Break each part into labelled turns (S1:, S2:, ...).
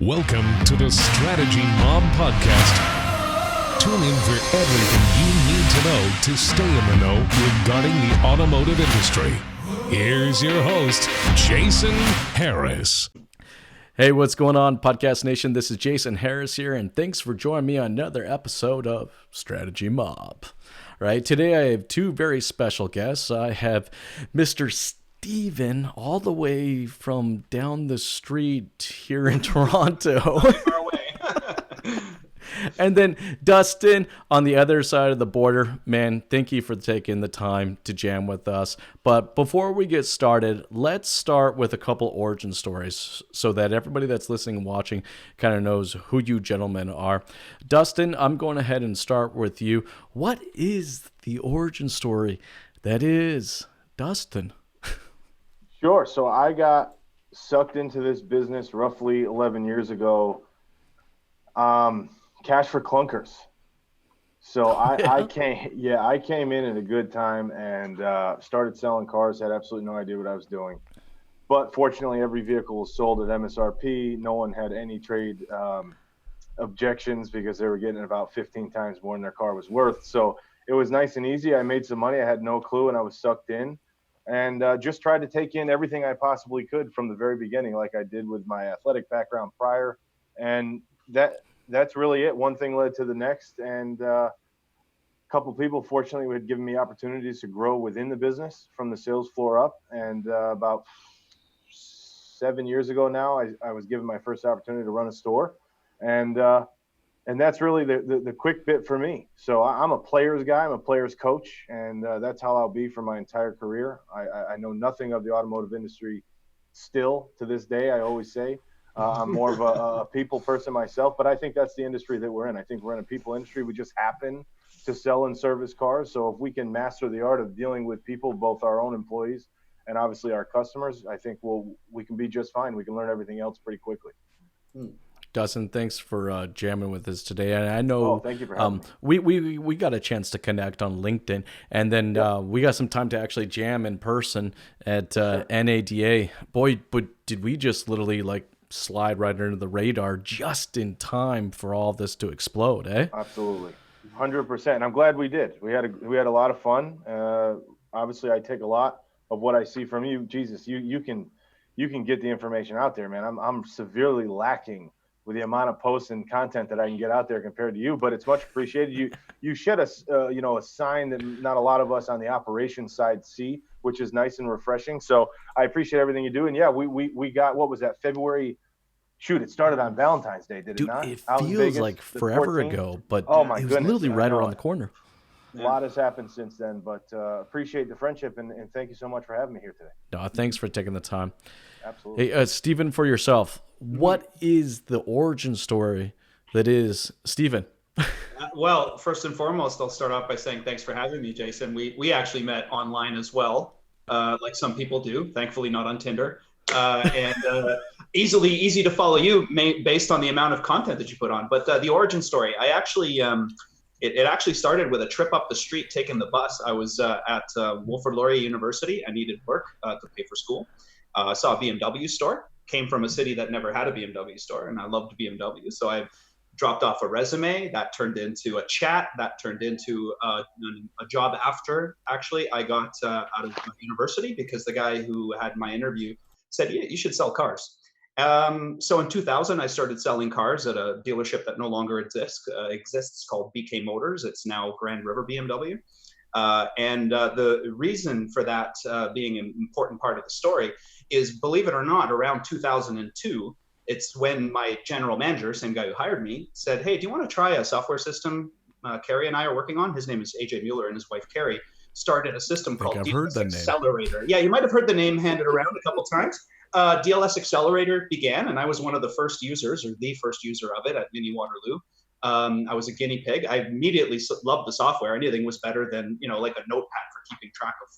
S1: Welcome to the Strategy Mob Podcast. Tune in for everything you need to know to stay in the know regarding the automotive industry. Here's your host, Jason Harris.
S2: Hey, what's going on, Podcast Nation? This is Jason Harris here, and thanks for joining me on another episode of Strategy Mob. Right, today I have two very special guests. I have Mr. Steven, all the way from down the street here in Toronto.
S3: Far away.
S2: And then Dustin on the other side of the border. Man, thank you for taking the time to jam with us. But before we get started, let's start with a couple origin stories so that everybody that's listening and watching kind of knows who you gentlemen are. Dustin, I'm going ahead and start with you. What is the origin story that is Dustin?
S4: Sure. So I got sucked into this business roughly 11 years ago. Cash for clunkers. So I came in at a good time and started selling cars. Had absolutely no idea what I was doing. But fortunately, every vehicle was sold at MSRP. No one had any trade objections because they were getting about 15 times more than their car was worth. So it was nice and easy. I made some money. I had no clue, and I was sucked in. And just tried to take in everything I possibly could from the very beginning, like I did with my athletic background prior. And that's really it. One thing led to the next. And a couple of people, fortunately, had given me opportunities to grow within the business from the sales floor up. And about 7 years ago now, I was given my first opportunity to run a store. And that's really the quick bit for me. So I'm a player's guy. I'm a player's coach. And that's how I'll be for my entire career. I know nothing of the automotive industry still to this day, I always say. I'm more of a people person myself. But I think that's the industry that we're in. I think we're in a people industry. We just happen to sell and service cars. So if we can master the art of dealing with people, both our own employees and obviously our customers, I think we can be just fine. We can learn everything else pretty quickly.
S2: Dustin, thanks for jamming with us today. And I know
S4: thank you for having me.
S2: We got a chance to connect on LinkedIn, and then we got some time to actually jam in person at NADA. Boy, but did we just literally slide right under the radar just in time for all this to explode, eh?
S4: Absolutely, 100%. And I'm glad we did. We had a lot of fun. Obviously, I take a lot of what I see from you. Jesus, you can get the information out there, man. I'm severely lacking with the amount of posts and content that I can get out there compared to you, but it's much appreciated. You shed a sign that not a lot of us on the operations side see, which is nice and refreshing. So I appreciate everything you do. And yeah, we got, what was that, February? Shoot, it started on Valentine's Day, did it not?
S2: It feels like forever ago, but
S4: oh my
S2: it was
S4: goodness,
S2: literally right around the corner.
S4: A lot has happened since then, but appreciate the friendship and thank you so much for having me here today.
S2: No, thanks for taking the time.
S4: Absolutely.
S2: Hey, Steven, for yourself, what is the origin story that is Steven?
S3: Well, first and foremost, I'll start off by saying thanks for having me, Jason. We actually met online as well, like some people do. Thankfully, not on Tinder. And easy to follow you based on the amount of content that you put on. But the origin story, I actually it actually started with a trip up the street taking the bus. I was at Wilfrid Laurier University. I needed work to pay for school. Saw a BMW store. Came from a city that never had a BMW store, and I loved BMW. So I dropped off a resume. That turned into a chat. That turned into a job after. Actually, I got out of university because the guy who had my interview said, you should sell cars. So in 2000, I started selling cars at a dealership that no longer exists called BK Motors. It's now Grand River BMW. And the reason for that being an important part of the story is, believe it or not, around 2002, it's when my general manager, same guy who hired me, said, hey, do you want to try a software system Carrie and I are working on? His name is AJ Mueller, and his wife, Carrie, started a system called DLS Accelerator. Yeah, you might have heard the name handed around a couple times. DLS Accelerator began, and I was one of the first users, or the first user of it at Mini Waterloo. I was a guinea pig. I immediately loved the software. Anything was better than, like a notepad for keeping track of,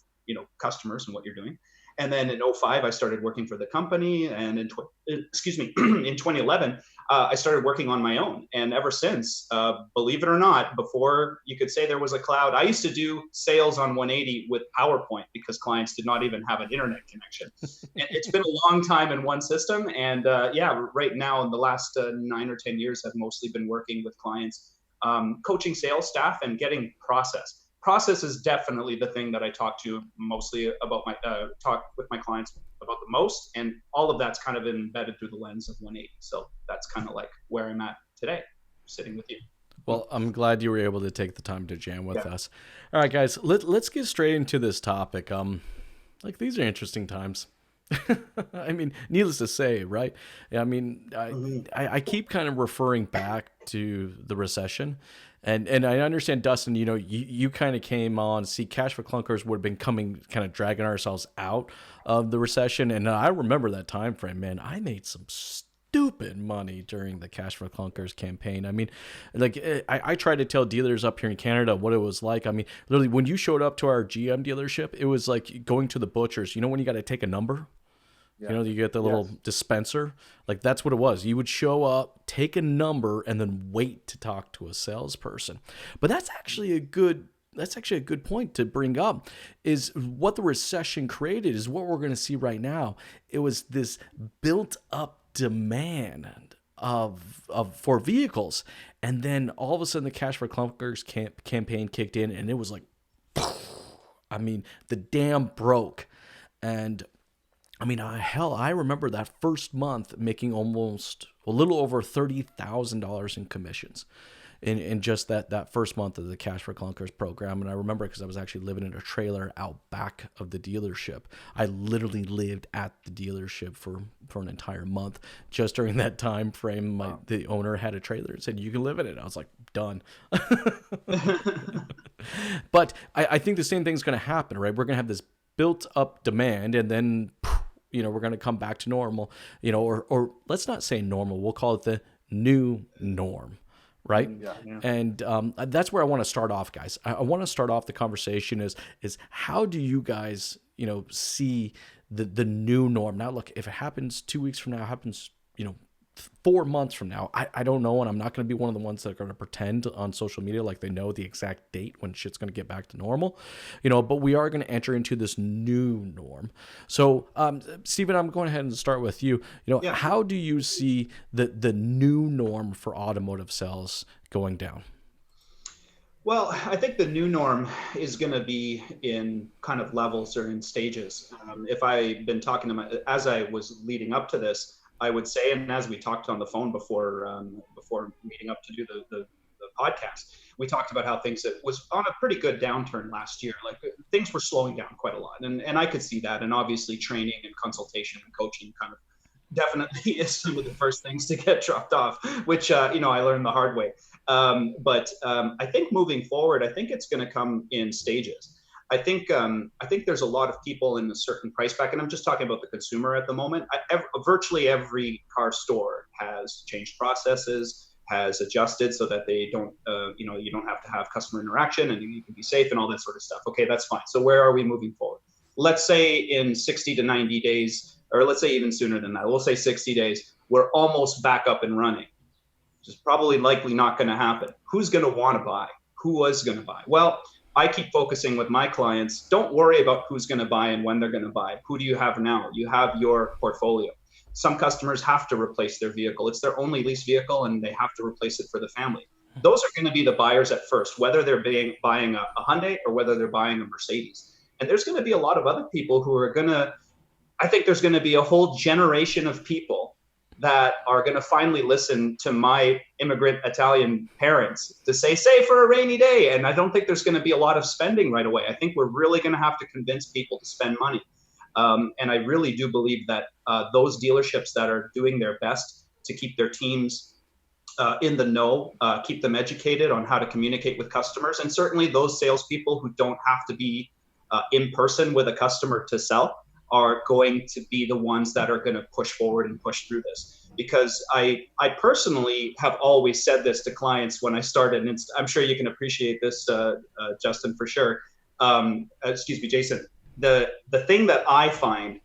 S3: customers and what you're doing. And then in 2005, I started working for the company. And in 2011, I started working on my own. And ever since, believe it or not, before you could say there was a cloud, I used to do sales on 180 with PowerPoint because clients did not even have an internet connection. And it's been a long time in one system. And right now in the last 9 or 10 years, I've mostly been working with clients, coaching sales staff and getting process. Process is definitely the thing that I talk to mostly about talk with my clients about the most, and all of that's kind of embedded through the lens of 180. So that's kind of like where I'm at today, sitting with you.
S2: Well, I'm glad you were able to take the time to jam with us. All right, guys, let's get straight into this topic. These are interesting times. I mean, needless to say, right? I mean, I keep kind of referring back to the recession. And I understand, Dustin, you kind of came on, Cash for Clunkers would have been kind of dragging ourselves out of the recession. And I remember that time frame, man. I made some stupid money during the Cash for Clunkers campaign. I mean, I tried to tell dealers up here in Canada what it was like. I mean, literally, when you showed up to our GM dealership, it was like going to the butcher's. When you got to take a number? Yeah. You get the little dispenser. Like, that's what it was. You would show up, take a number, and then wait to talk to a salesperson. But that's actually a good point to bring up. Is what the recession created is what we're going to see right now. It was this built up demand for vehicles, and then all of a sudden the Cash for Clunkers campaign kicked in, and it was like, I mean, the dam broke. And I mean, I remember that first month making almost a little over $30,000 in commissions in just that first month of the Cash for Clunkers program. And I remember because I was actually living in a trailer out back of the dealership. I literally lived at the dealership for an entire month. Just during that time frame, the owner had a trailer and said, "You can live in it." I was like, done. But I think the same thing's going to happen, right? We're going to have this built up demand, and then we're going to come back to normal, or let's not say normal. We'll call it the new norm, right? Yeah. And that's where I want to start off, guys. I want to start off the conversation is how do you guys, see the new norm? Now, look, if it happens 2 weeks from now, happens, 4 months from now, I don't know, and I'm not going to be one of the ones that are going to pretend on social media like they know the exact date when shit's going to get back to normal, but we are going to enter into this new norm. So, Stephen, I'm going ahead and start with you. How do you see the new norm for automotive sales going down?
S3: Well, I think the new norm is going to be in kind of levels or in stages. If I've been talking to as I was leading up to this, I would say, and as we talked on the phone before meeting up to do the podcast, we talked about how things that was on a pretty good downturn last year. Like, things were slowing down quite a lot, and I could see that. And obviously, training and consultation and coaching kind of definitely is some of the first things to get dropped off, which I learned the hard way. But I think moving forward, I think it's going to come in stages. I think there's a lot of people in a certain price bracket, and I'm just talking about the consumer at the moment. Virtually every car store has changed processes, has adjusted so that they don't, you don't have to have customer interaction and you can be safe and all that sort of stuff. Okay, that's fine. So where are we moving forward? Let's say in 60 to 90 days, or let's say even sooner than that, we'll say 60 days, we're almost back up and running. Which is probably likely not going to happen. Who's going to want to buy? Who was going to buy? Well, I keep focusing with my clients. Don't worry about who's going to buy and when they're going to buy. Who do you have now? You have your portfolio. Some customers have to replace their vehicle. It's their only lease vehicle and they have to replace it for the family. Those are going to be the buyers at first, whether they're buying a Hyundai or whether they're buying a Mercedes. And there's going to be a lot of other people who are I think there's going to be a whole generation of people that are going to finally listen to my immigrant Italian parents to say, save for a rainy day. And I don't think there's going to be a lot of spending right away. I think we're really going to have to convince people to spend money. And I really do believe that those dealerships that are doing their best to keep their teams in the know, keep them educated on how to communicate with customers, and certainly those salespeople who don't have to be in person with a customer to sell, are going to be the ones that are going to push forward and push through this. Because I personally have always said this to clients when I started, and I'm sure you can appreciate this, Justin, for sure. Jason. The thing that I find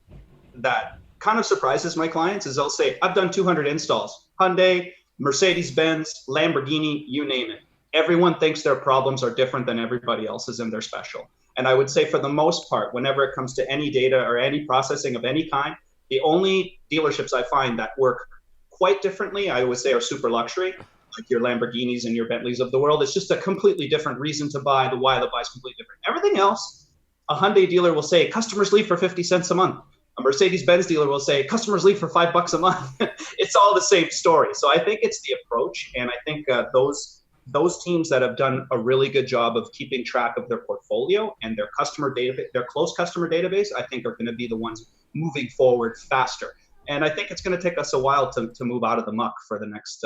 S3: that kind of surprises my clients is they'll say, I've done 200 installs, Hyundai, Mercedes-Benz, Lamborghini, you name it. Everyone thinks their problems are different than everybody else's and they're special. And I would say for the most part, whenever it comes to any data or any processing of any kind, the only dealerships I find that work quite differently, I would say, are super luxury, like your Lamborghinis and your Bentleys of the world. It's just a completely different reason to buy. The why of the buy is completely different. Everything else, a Hyundai dealer will say customers leave for 50 cents a month. A Mercedes-Benz dealer will say customers leave for $5 a month. It's all the same story. So I think it's the approach, and I think those teams that have done a really good job of keeping track of their portfolio and their customer database, their close customer database, I think are going to be the ones moving forward faster. And I think it's going to take us a while to move out of the muck for the next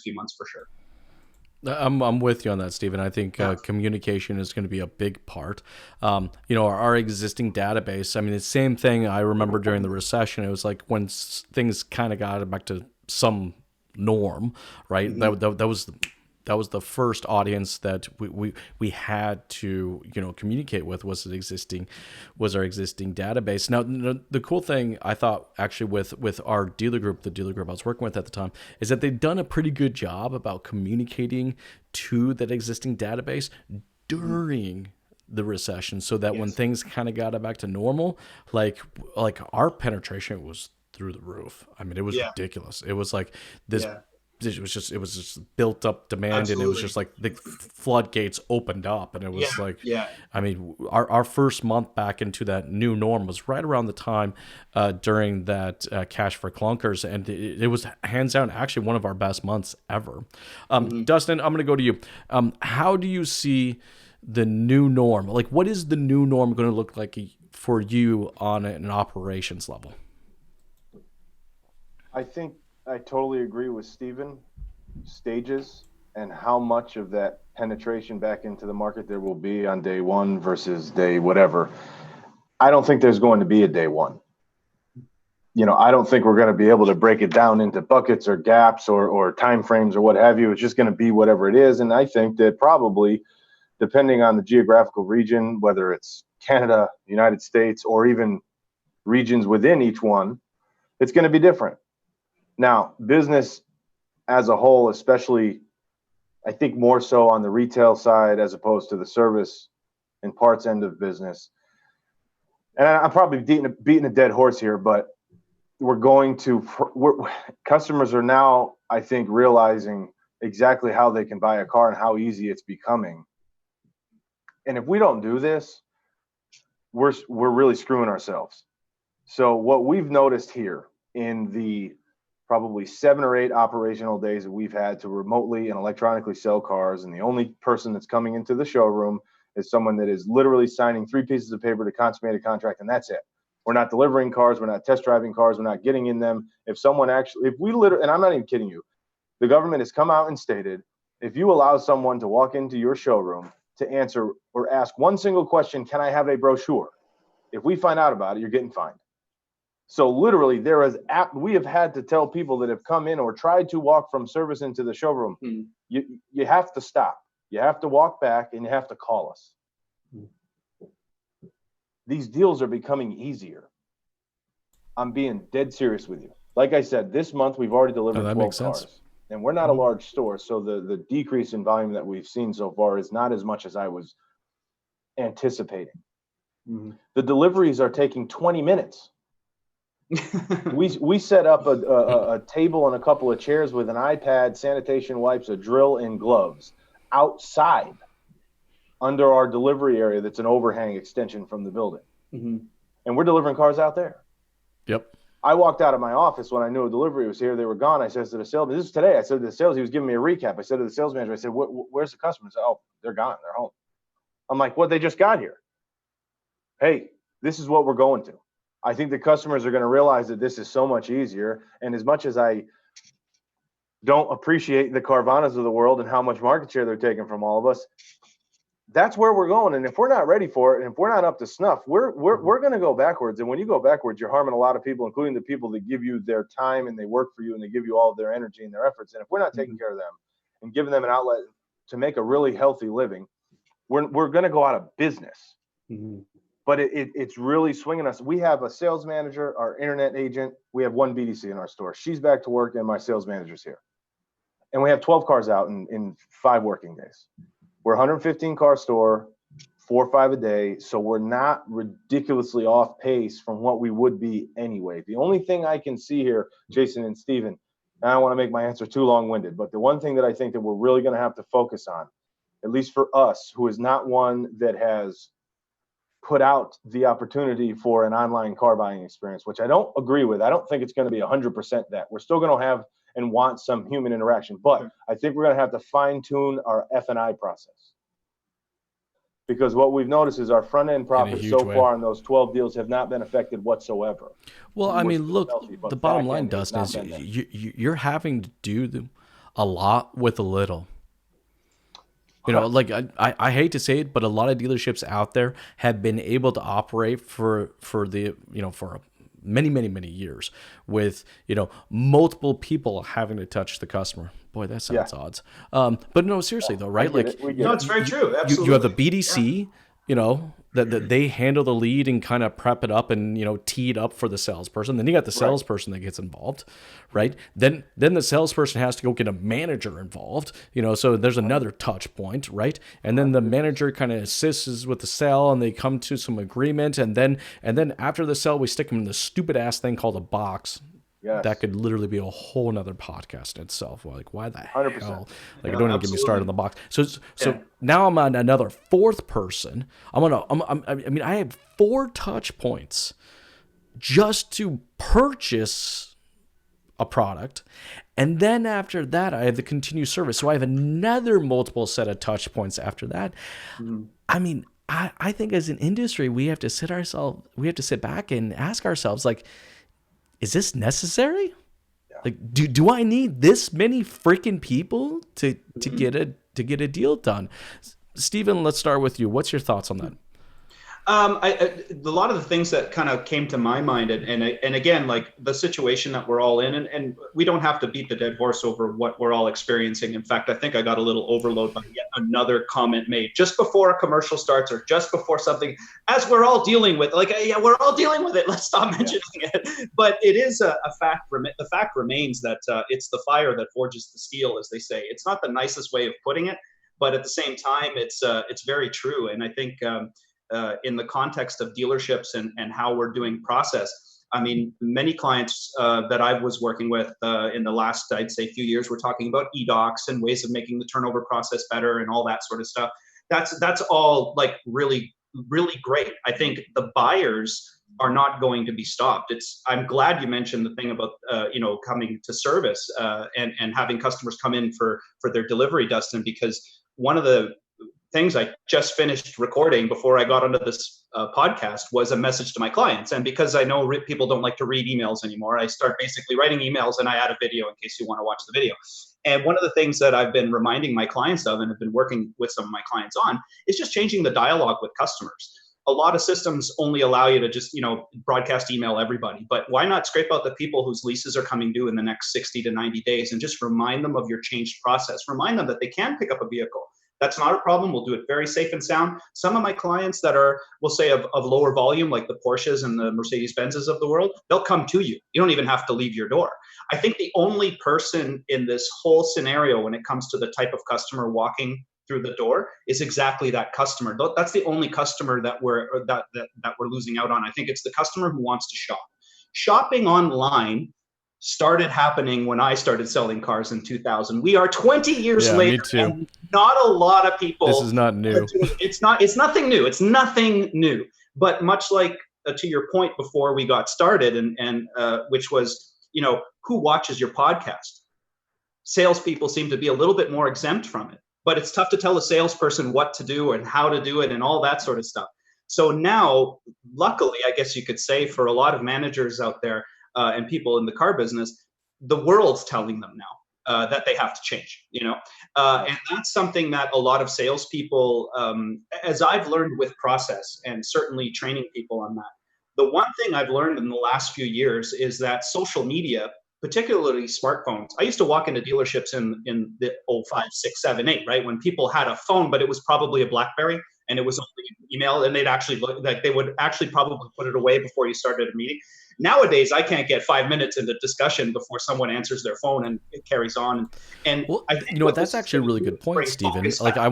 S3: few months for sure.
S2: I'm with you on that, Stephen. I think communication is going to be a big part. Our existing database. I mean, the same thing I remember during the recession. It was like when things kind of got back to some norm, right? Mm-hmm. That was the first audience that we had to communicate with was our existing database. Now the cool thing I thought actually with our dealer group, the dealer group I was working with at the time, is that they'd done a pretty good job about communicating to that existing database during the recession, so that when things kind of got back to normal, like our penetration was through the roof. I mean, it was ridiculous. It was like this. Yeah. It was just built up demand. Absolutely. And it was just like the floodgates opened up, and it was I mean, our first month back into that new norm was right around the time during that Cash for Clunkers, and it was hands down actually one of our best months ever. Dustin, I'm going to go to you. How do you see the new norm? Like, what is the new norm going to look like for you on an operations level?
S4: I think I totally agree with Stephen. Stages and how much of that penetration back into the market there will be on day one versus day whatever. I don't think there's going to be a day one. I don't think we're going to be able to break it down into buckets or gaps or time frames or what have you. It's just going to be whatever it is. And I think that probably, depending on the geographical region, whether it's Canada, United States, or even regions within each one, it's going to be different. Now, business as a whole, especially, I think more so on the retail side as opposed to the service and parts end of business. And I'm probably beating a dead horse here, but customers are now, I think, realizing exactly how they can buy a car and how easy it's becoming. And if we don't do this, we're really screwing ourselves. So what we've noticed here in the probably 7 or 8 operational days that we've had to remotely and electronically sell cars, and the only person that's coming into the showroom is someone that is literally signing 3 pieces of paper to consummate a contract, and that's it. We're not delivering cars, we're not test driving cars, we're not getting in them. And I'm not even kidding you, the government has come out and stated, if you allow someone to walk into your showroom to answer or ask one single question, can I have a brochure? If we find out about it, you're getting fined. So literally, we have had to tell people that have come in or tried to walk from service into the showroom, you have to stop. You have to walk back and you have to call us. These deals are becoming easier. I'm being dead serious with you. Like I said, this month we've already delivered 12 cars. And we're not a large store, so the decrease in volume that we've seen so far is not as much as I was anticipating. The deliveries are taking 20 minutes. We set up a table and a couple of chairs with an iPad, sanitation wipes, a drill, and gloves outside under our delivery area that's an overhang extension from the building. And we're delivering cars out there.
S2: Yep.
S4: I walked out of my office when I knew a delivery was here. They were gone. I said to the salesman, this is today. I said to the sales, he was giving me a recap. I said to the sales manager, I said, where's the customer? He said, oh, they're gone. They're home. I'm like, what? They just got here. Hey, this is what we're going to. I think the customers are going to realize that this is so much easier. And as much as I don't appreciate the Carvanas of the world and how much market share they're taking from all of us, that's where we're going. And if we're not ready for it, and if we're not up to snuff, we're going to go backwards. And when you go backwards, you're harming a lot of people, including the people that give you their time and they work for you and they give you all of their energy and their efforts. And if we're not taking care of them and giving them an outlet to make a really healthy living, we're going to go out of business. but it's really swinging us. We have a sales manager, our internet agent. We have one BDC in our store. She's back to work, and my sales manager's here. And we have 12 cars out in 5 working days. We're a 115 car store, 4 or 5 a day. So we're not ridiculously off pace from what we would be anyway. The only thing I can see here, Jason and Steven, and I don't want to make my answer too long-winded, but the one thing that I think that we're really going to have to focus on, at least for us, who is not one that has put out the opportunity for an online car buying experience, which I don't agree with. I don't think it's going to be 100% that. We're still going to have and want some human interaction, but I think we're going to have to fine-tune our F&I process. Because what we've noticed is our front-end profits so far on those 12 deals have not been affected whatsoever.
S2: Well, I mean, look, the bottom line, Dustin, is you're having to do a lot with a little. You know, like I hate to say it, but a lot of dealerships out there have been able to operate for many years with, multiple people having to touch the customer. Boy, that sounds odds. But no, seriously though, right? Like,
S3: no, it's very true. Absolutely.
S2: You have the BDC, that they handle the lead and kind of prep it up and, tee it up for the salesperson. Then you got the salesperson that gets involved, right? Then the salesperson has to go get a manager involved, so there's another touch point, right? And then the manager kind of assists with the sale and they come to some agreement. And then after the sale, we stick them in this stupid ass thing called a box. Yes. That could literally be a whole nother podcast in itself. Like, why the
S4: 100%.
S2: hell? Like, don't even get me started on the box. So now I'm on another fourth person. I have 4 touch points just to purchase a product. And then after that, I have the continued service. So I have another multiple set of touch points after that. Mm-hmm. I mean, I think as an industry, we have to sit back and ask ourselves, like, is this necessary? Yeah. Like, do I need this many freaking people to get a deal done? Steven, let's start with you. What's your thoughts on that?
S3: A lot of the things that kind of came to my mind, and again, like the situation that we're all in, and we don't have to beat the dead horse over what we're all experiencing. In fact, I think I got a little overload by yet another comment made just before a commercial starts or just before something, as we're all dealing with, like, yeah, we're all dealing with it. Let's stop mentioning it. But it is a fact. The fact remains that it's the fire that forges the steel, as they say. It's not the nicest way of putting it, but at the same time, it's very true. And I think, in the context of dealerships and how we're doing process, I mean, many clients that I was working with in the last, I'd say, few years, we're talking about e-docs and ways of making the turnover process better and all that sort of stuff. That's all like really, really great. I think the buyers are not going to be stopped. I'm glad you mentioned the thing about coming to service and having customers come in for their delivery, Dustin, because one of the things I just finished recording before I got onto this podcast was a message to my clients. And because I know people don't like to read emails anymore, I start basically writing emails and I add a video in case you want to watch the video. And one of the things that I've been reminding my clients of and have been working with some of my clients on is just changing the dialogue with customers. A lot of systems only allow you to just, broadcast email everybody, but why not scrape out the people whose leases are coming due in the next 60 to 90 days and just remind them of your changed process, remind them that they can pick up a vehicle. That's not a problem. We'll do it very safe and sound. Some of my clients that are, we'll say, of lower volume, like the Porsches and the Mercedes-Benzes of the world, they'll come to you. You don't even have to leave your door. I think the only person in this whole scenario when it comes to the type of customer walking through the door is exactly that customer. That's the only customer that we're losing out on. I think it's the customer who wants to shop. Shopping online started happening when I started selling cars in 2000. We are 20 years later. Me too. And not a lot of people.
S2: This is not new.
S3: It's nothing new. It's nothing new. But much like to your point before we got started, and which was, who watches your podcast? Salespeople seem to be a little bit more exempt from it. But it's tough to tell a salesperson what to do and how to do it and all that sort of stuff. So now, luckily, I guess you could say, for a lot of managers out there, and people in the car business, the world's telling them now that they have to change, and that's something that a lot of salespeople, as I've learned with process and certainly training people on that, the one thing I've learned in the last few years is that social media, particularly smartphones. I used to walk into dealerships in the 05, 6, 7, 8, right? When people had a phone, but it was probably a BlackBerry. and it was only an email, and they'd actually look like they would actually probably put it away before you started a meeting. Nowadays, I can't get 5 minutes into discussion before someone answers their phone and it carries on. And
S2: Well,
S3: I think
S2: you know what? That's actually a really good point, Stephen. Like, I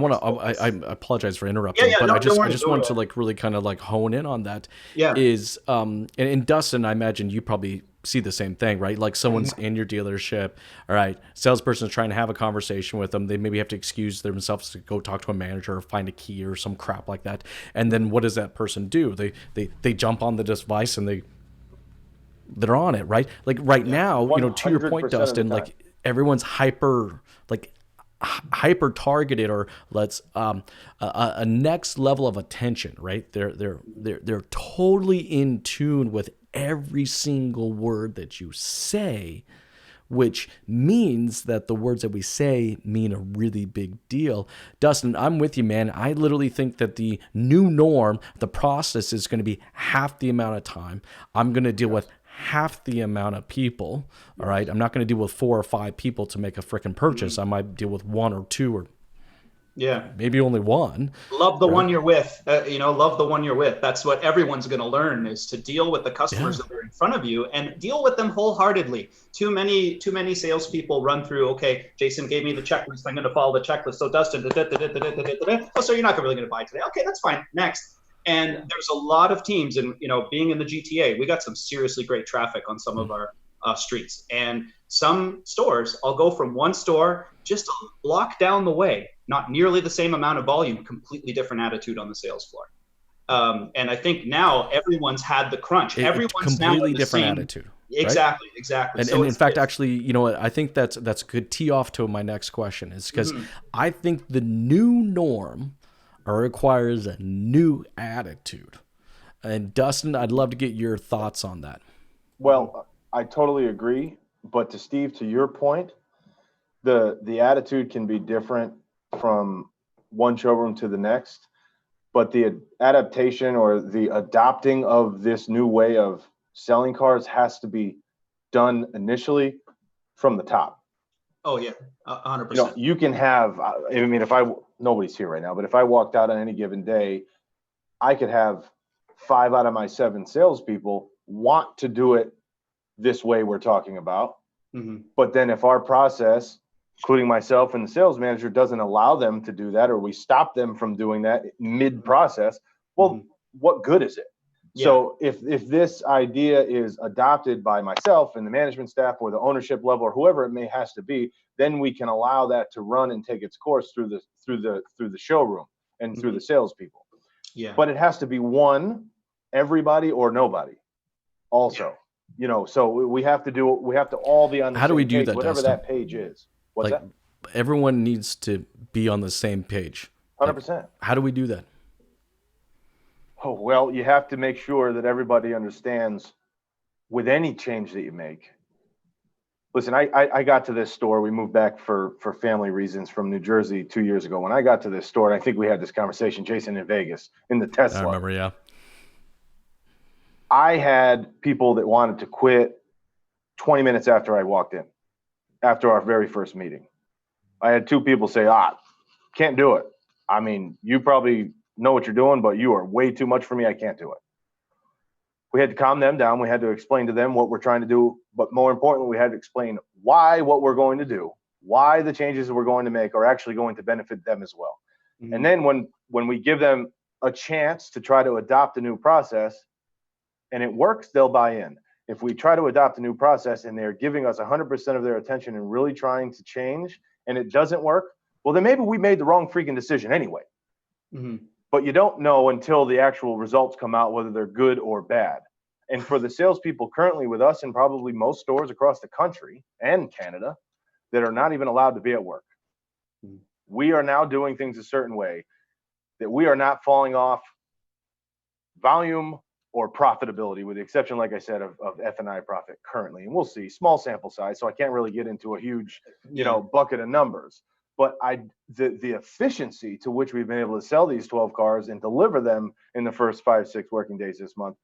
S2: apologize for interrupting, but I just wanted to like really kind of like hone in on that.
S3: Yeah.
S2: Is and Dustin, I imagine you probably see the same thing, right? Like someone's in your dealership, all right, salesperson's trying to have a conversation with them. They maybe have to excuse themselves to go talk to a manager or find a key or some crap like that. And then what does that person do? They jump on the device and they're on it, right? Like right now, you know, to your point, Dustin, like everyone's hyper targeted, or let's a next level of attention, right? They're totally in tune with every single word that you say, which means that the words that we say mean a really big deal. Dustin, I'm with you, man. I literally think that the new norm, the process is going to be half the amount of time. I'm going to deal with half the amount of people. All right. I'm not going to deal with 4 or 5 people to make a freaking purchase. I might deal with 1 or 2 or maybe only 1.
S3: Love the one you're with. Love the one you're with. That's what everyone's going to learn, is to deal with the customers that are in front of you and deal with them wholeheartedly. Too many salespeople run through, okay, Jason gave me the checklist, I'm going to follow the checklist. So Dustin, oh, so you're not really going to buy today. Okay, that's fine. Next. And there's a lot of teams, and being in the GTA, we got some seriously great traffic on some of our streets. And some stores, I'll go from one store just a block down the way, not nearly the same amount of volume, completely different attitude on the sales floor. And I think now everyone's had the crunch. Everyone's
S2: completely
S3: now
S2: different attitude.
S3: Exactly.
S2: Right? And in fact, actually, you know what? I think that's a good tee off to my next question, is because I think the new norm requires a new attitude. And Dustin, I'd love to get your thoughts on that.
S4: Well, I totally agree. But to Steve, to your point, the attitude can be different from one showroom to the next. But the adaptation or the adopting of this new way of selling cars has to be done initially from the top.
S3: Oh yeah, 100%.
S4: You can have, I mean, nobody's here right now, but if I walked out on any given day, I could have 5 out of my 7 salespeople want to do it this way we're talking about. But then if our process, including myself and the sales manager, doesn't allow them to do that, or we stop them from doing that mid-process, well, what good is it? Yeah. So if this idea is adopted by myself and the management staff or the ownership level or whoever it has to be, then we can allow that to run and take its course through the showroom and through the salespeople. Yeah. But it has to be everybody or nobody. Also, so we have to all be on the
S2: How do we
S4: same
S2: do
S4: page,
S2: that,
S4: whatever
S2: Dustin?
S4: that page is. What's that?
S2: Everyone needs to be on the same page.
S4: 100%.
S2: How do we do that?
S4: Oh, well, you have to make sure that everybody understands with any change that you make. Listen, I got to this store. We moved back for family reasons from New Jersey 2 years ago. When I got to this store, and I think we had this conversation, Jason, in Vegas, in the Tesla.
S2: I remember, yeah.
S4: I had people that wanted to quit 20 minutes after I walked in, after our very first meeting. I had 2 people say, can't do it. I mean, you probably know what you're doing, but you are way too much for me. I can't do it. We had to calm them down. We had to explain to them what we're trying to do. But more importantly, we had to explain why what we're going to do, why the changes that we're going to make are actually going to benefit them as well. And then when we give them a chance to try to adopt a new process and it works, they'll buy in. If we try to adopt a new process and they're giving us 100% of their attention and really trying to change and it doesn't work, well, then maybe we made the wrong freaking decision anyway. But you don't know until the actual results come out whether they're good or bad. And for the salespeople currently with us and probably most stores across the country and Canada that are not even allowed to be at work, we are now doing things a certain way that we are not falling off volume or profitability, with the exception, like I said, of F&I profit currently. And we'll see, small sample size, so I can't really get into a huge, bucket of numbers. But the efficiency to which we've been able to sell these 12 cars and deliver them in the first 5-6 working days this month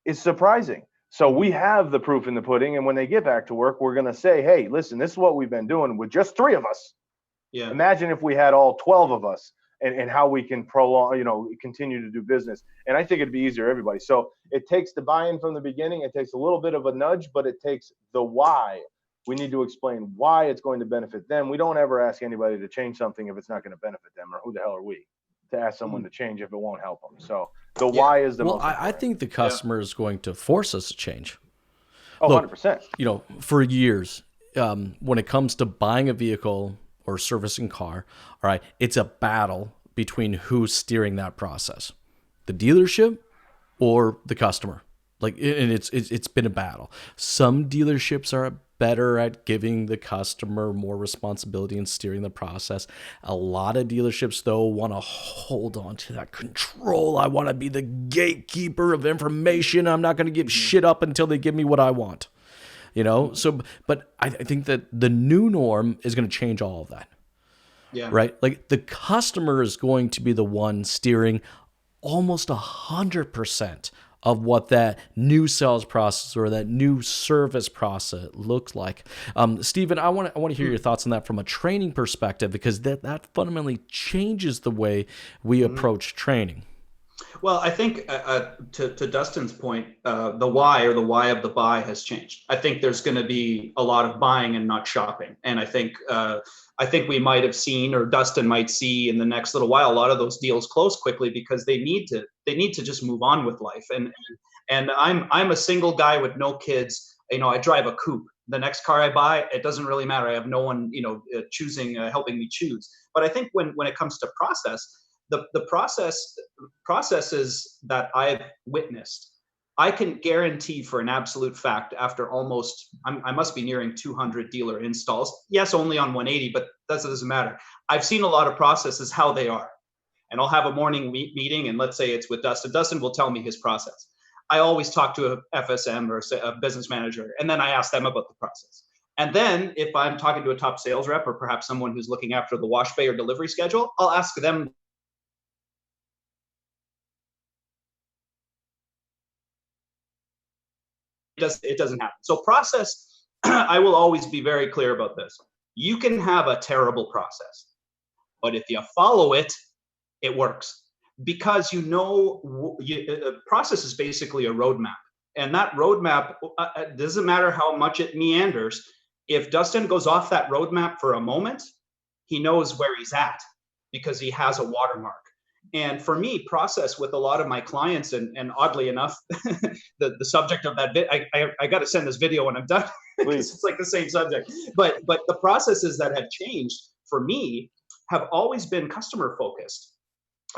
S4: is surprising. So we have the proof in the pudding, and when they get back to work, we're going to say, hey, listen, this is what we've been doing with just 3 of us. Yeah. Imagine if we had all 12 of us and how we can prolong, continue to do business. And I think it'd be easier for everybody. So it takes the buy-in from the beginning. It takes a little bit of a nudge, but it takes the why. We need to explain why it's going to benefit them. We don't ever ask anybody to change something if it's not going to benefit them, or who the hell are we to ask someone to change if it won't help them? So the why is the most important.
S2: I think the customer is going to force us to change.
S4: Oh,
S2: Look,
S4: 100%.
S2: For years, when it comes to buying a vehicle or servicing car, all right, it's a battle between who's steering that process, the dealership or the customer. And it's been a battle. Some dealerships are better at giving the customer more responsibility and steering the process. A lot of dealerships, though, want to hold on to that control. I want to be the gatekeeper of information. I'm not going to give shit up until they give me what I want. So, but I think that the new norm is going to change all of that.
S3: Yeah.
S2: Right? Like the customer is going to be the one steering almost 100% of what that new sales process or that new service process looks like. Stephen, I want to hear your thoughts on that from a training perspective, because that fundamentally changes the way we approach training.
S3: Well, I think to Dustin's point, the why or the why of the buy has changed. I think there's going to be a lot of buying and not shopping. And I think we might have seen, or Dustin might see in the next little while, a lot of those deals close quickly because they need to just move on with life. And I'm a single guy with no kids. I drive a coupe. The next car I buy, it doesn't really matter. I have no one, helping me choose. But I think when it comes to process, the processes that I've witnessed, I can guarantee for an absolute fact, after I must be nearing 200 dealer installs. Yes, only on 180, but that doesn't matter. I've seen a lot of processes, how they are. And I'll have a morning meeting, and let's say it's with Dustin. Dustin will tell me his process. I always talk to a FSM or a business manager, and then I ask them about the process. And then if I'm talking to a top sales rep or perhaps someone who's looking after the wash bay or delivery schedule, I'll ask them. It doesn't happen. So process, I will always be very clear about this. You can have a terrible process, but if you follow it, it works. Because process is basically a roadmap. And that roadmap, doesn't matter how much it meanders. If Dustin goes off that roadmap for a moment, he knows where he's at because he has a watermark. And for me, process with a lot of my clients, and oddly enough, the subject of that I got to send this video when I'm done. It's like the same subject. But the processes that have changed for me have always been customer focused.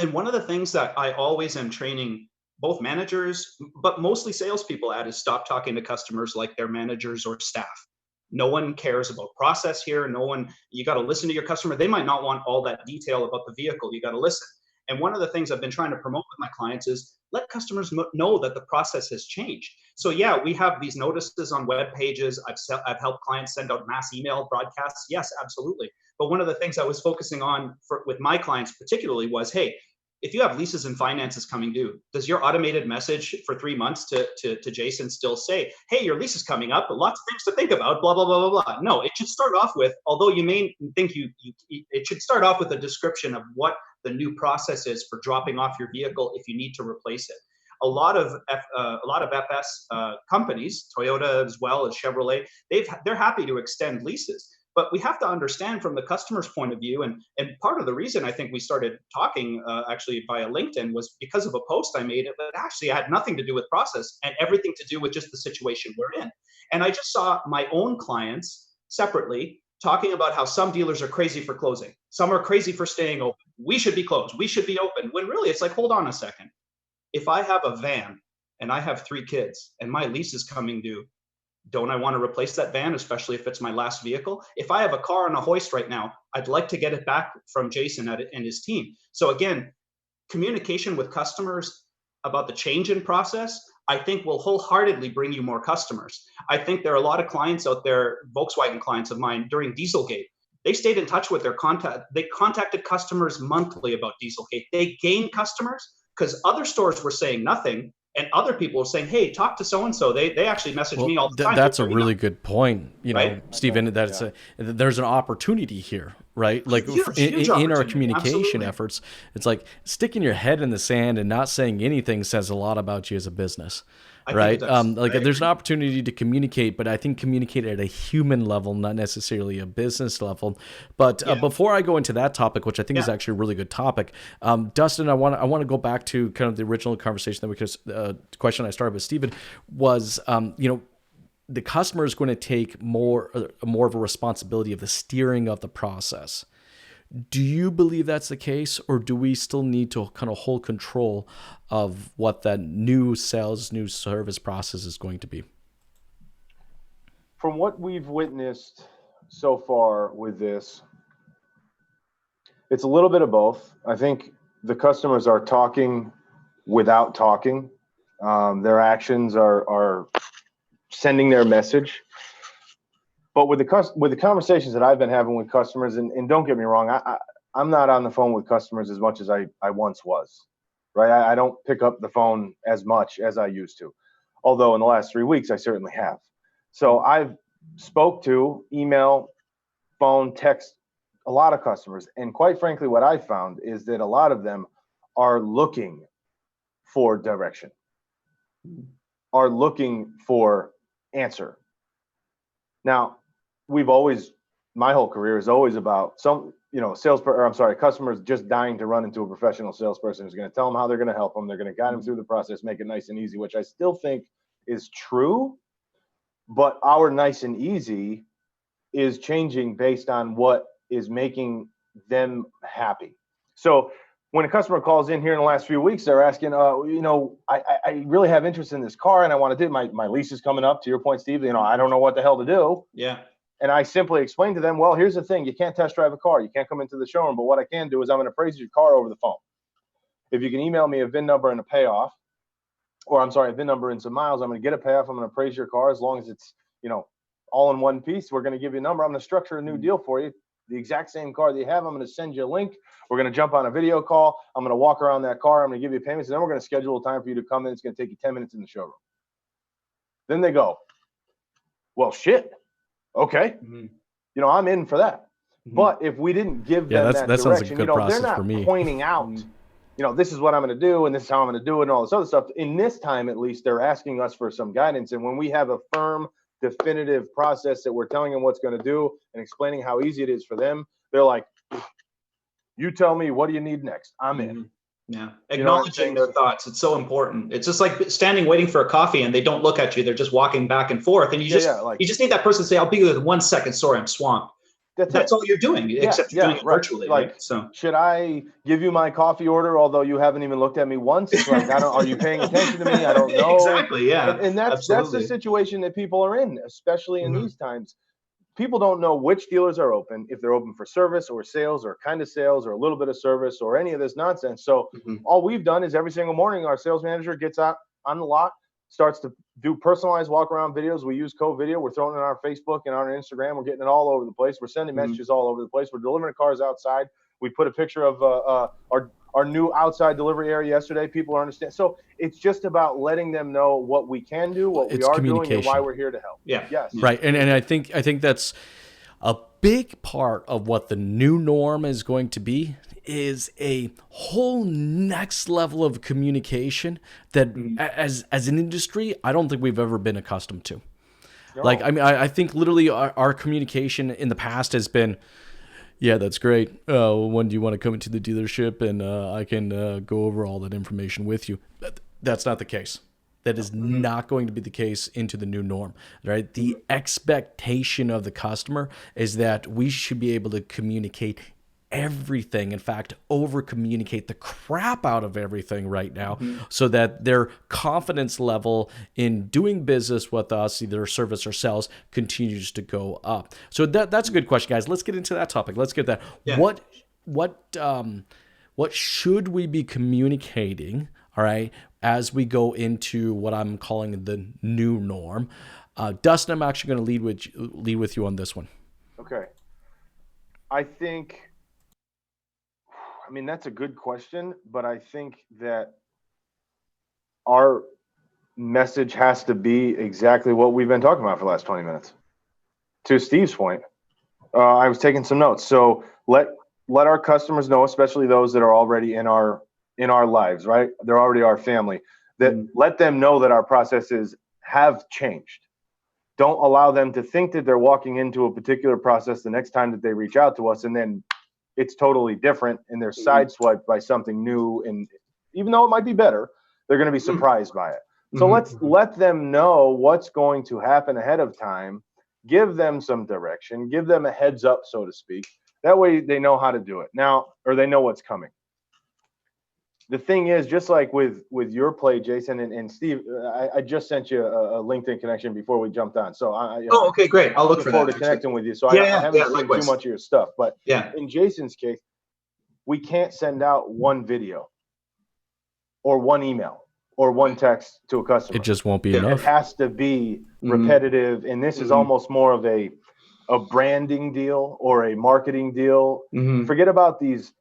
S3: And one of the things that I always am training both managers, but mostly salespeople at, is stop talking to customers like they're managers or staff. No one cares about process here. You got to listen to your customer. They might not want all that detail about the vehicle. You got to listen. And one of the things I've been trying to promote with my clients is let customers know that the process has changed. So yeah, we have these notices on web pages. I've helped clients send out mass email broadcasts. Yes, absolutely. But one of the things I was focusing on with my clients particularly was, hey, if you have leases and finances coming due, does your automated message for 3 months to Jason still say, hey, your lease is coming up, lots of things to think about, blah, blah, blah, blah, blah. No, it should start off with, although you may think it should start off with a description of what the new process is for dropping off your vehicle if you need to replace it. A lot of FS companies, Toyota as well as Chevrolet, they're happy to extend leases. But we have to understand from the customer's point of view, and part of the reason I think we started talking actually via LinkedIn was because of a post I made that actually had nothing to do with process and everything to do with just the situation we're in. And I just saw my own clients separately talking about how some dealers are crazy for closing. Some are crazy for staying open. We should be closed. We should be open. When really it's like, hold on a second. If I have a van and I have 3 kids and my lease is coming due, don't I want to replace that van, especially if it's my last vehicle? If I have a car on a hoist right now, I'd like to get it back from Jason and his team. So again, communication with customers about the change in process, I think will wholeheartedly bring you more customers. I think there are a lot of clients out there, Volkswagen clients of mine, during Dieselgate. They stayed in touch with their contact. They contacted customers monthly about Dieselgate. They gained customers because other stores were saying nothing. And other people are saying, hey, talk to so-and-so. They actually message me all the time.
S2: That's a really good point,
S3: right?
S2: Stephen. There's an opportunity here, right? Like
S3: huge
S2: in our communication
S3: Absolutely.
S2: efforts, it's like sticking your head in the sand and not saying anything says a lot about you as a business. Right. There's an opportunity to communicate, but I think communicate at a human level, not necessarily a business level. But before I go into that topic, which I think is actually a really good topic, Dustin, I want to go back to kind of the original conversation that question I started with Stephen was, the customer is going to take more of a responsibility of the steering of the process. Do you believe that's the case, or do we still need to kind of hold control of what that new sales, new service process is going to be?
S4: From what we've witnessed so far with this, it's a little bit of both. I think the customers are talking without talking. Their actions are sending their message. But with the conversations that I've been having with customers, and don't get me wrong, I'm not on the phone with customers as much as I once was, right? I don't pick up the phone as much as I used to, although in the last 3 weeks I certainly have. So I've spoke to, email, phone, text, a lot of customers. And quite frankly, what I found is that a lot of them are looking for direction, are looking for answer. Now, my whole career is always about customers just dying to run into a professional salesperson who's going to tell them how they're going to help them. They're going to guide them through the process, make it nice and easy, which I still think is true. But our nice and easy is changing based on what is making them happy. So when a customer calls in here in the last few weeks, they're asking, I really have interest in this car and I want to do my lease is coming up, to your point, Steve. I don't know what the hell to do.
S3: Yeah.
S4: And I simply explained to them, well, here's the thing. You can't test drive a car. You can't come into the showroom. But what I can do is I'm going to appraise your car over the phone. If you can email me a VIN number and a payoff, a VIN number and some miles, I'm going to get a payoff. I'm going to appraise your car as long as it's, all in one piece. We're going to give you a number. I'm going to structure a new deal for you. The exact same car that you have. I'm going to send you a link. We're going to jump on a video call. I'm going to walk around that car. I'm going to give you payments. And then we're going to schedule a time for you to come in. It's going to take you 10 minutes in the showroom. Then they go, well, shit. Okay. Mm-hmm. I'm in for that. Mm-hmm. But if we didn't give them that direction,
S2: sounds like a good process
S4: they're not
S2: for me.
S4: Pointing out, this is what I'm going to do and this is how I'm going to do it and all this other stuff. In this time, at least, they're asking us for some guidance. And when we have a firm, definitive process that we're telling them what's going to do and explaining how easy it is for them, they're like, you tell me, what do you need next? I'm in.
S3: Yeah. Acknowledging their thoughts. It's so important. It's just like standing waiting for a coffee and they don't look at you. They're just walking back and forth. And you just need that person to say, I'll be with 1 second. Sorry, I'm swamped. That's all you're doing, except you're doing it virtually. Right. So
S4: should I give you my coffee order, although you haven't even looked at me once? Like, are you paying attention to me? I don't know.
S3: Exactly. Yeah.
S4: And that's the situation that people are in, especially in these times. People don't know which dealers are open, if they're open for service or sales or kind of sales or a little bit of service or any of this nonsense. So all we've done is every single morning, our sales manager gets out on the lot, starts to do personalized walk around videos. We use co-video. We're throwing it on our Facebook and on our Instagram. We're getting it all over the place. We're sending messages all over the place. We're delivering cars outside. We put a picture of our new outside delivery area yesterday. People are understanding. So it's just about letting them know what we can do, what we are doing, and why we're here to help.
S3: Yeah.
S4: Yes.
S2: Right. And I think that's a big part of what the new norm is going to be, is a whole next level of communication that as an industry, I don't think we've ever been accustomed to. No. Like, I mean, I think literally our communication in the past has been, yeah, that's great. When do you want to come into the dealership and I can go over all that information with you? That's not the case. That is not going to be the case into the new norm, right? The expectation of the customer is that we should be able to communicate everything. In fact, over-communicate the crap out of everything right now so that their confidence level in doing business with us, either service or sales, continues to go up. So that's a good question, guys. Let's get into that topic. Let's get that. Yeah. What should we be communicating, all right, as we go into what I'm calling the new norm? Dustin, I'm actually going to lead with you on this one.
S4: Okay. I mean, that's a good question, but I think that our message has to be exactly what we've been talking about for the last 20 minutes. To Steve's point, I was taking some notes. So let our customers know, especially those that are already in our lives, right? They're already our family. That let them know that our processes have changed. Don't allow them to think that they're walking into a particular process the next time that they reach out to us, and then it's totally different and they're sideswiped by something new. And even though it might be better, they're going to be surprised by it. So let's let them know what's going to happen ahead of time. Give them some direction. Give them a heads up, so to speak. That way they know how to do it now, or they know what's coming. The thing is, just like with your play, Jason and Steve, I just sent you a LinkedIn connection before we jumped on. So
S3: okay, great. I'll look for that.
S4: Forward to connecting with you. So I haven't seen too much of your stuff, but in Jason's case, we can't send out one video or one email or one text to a customer.
S2: It just won't be enough.
S4: It has to be repetitive, and this is almost more of a branding deal or a marketing deal. Forget about these.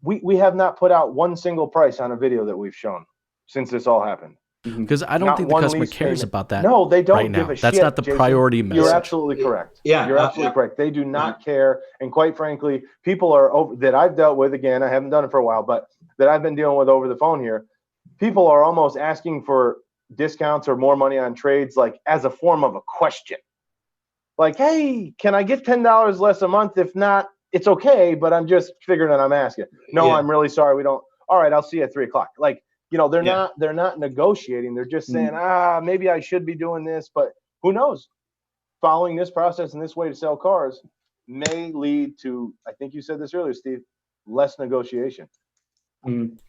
S4: We have not put out one single price on a video that we've shown since this all happened.
S2: Because I don't think the customer cares about that.
S4: No, they don't
S2: right
S4: give
S2: now.
S4: a shit.
S2: That's not the
S4: Jason.
S2: priority message.
S4: You're absolutely correct.
S3: Yeah,
S4: you're absolutely correct. They do not care. And quite frankly, people are that I've dealt with, again, I haven't done it for a while, but that I've been dealing with over the phone here, people are almost asking for discounts or more money on trades, like as a form of a question. Like, hey, can I get $10 less a month? If not, it's okay, but I'm just figuring that I'm asking. No, I'm really sorry. We don't. All right, I'll see you at 3:00. Like, they're not negotiating. They're just saying, maybe I should be doing this, but who knows? Following this process and this way to sell cars may lead to, I think you said this earlier, Steve, less negotiation,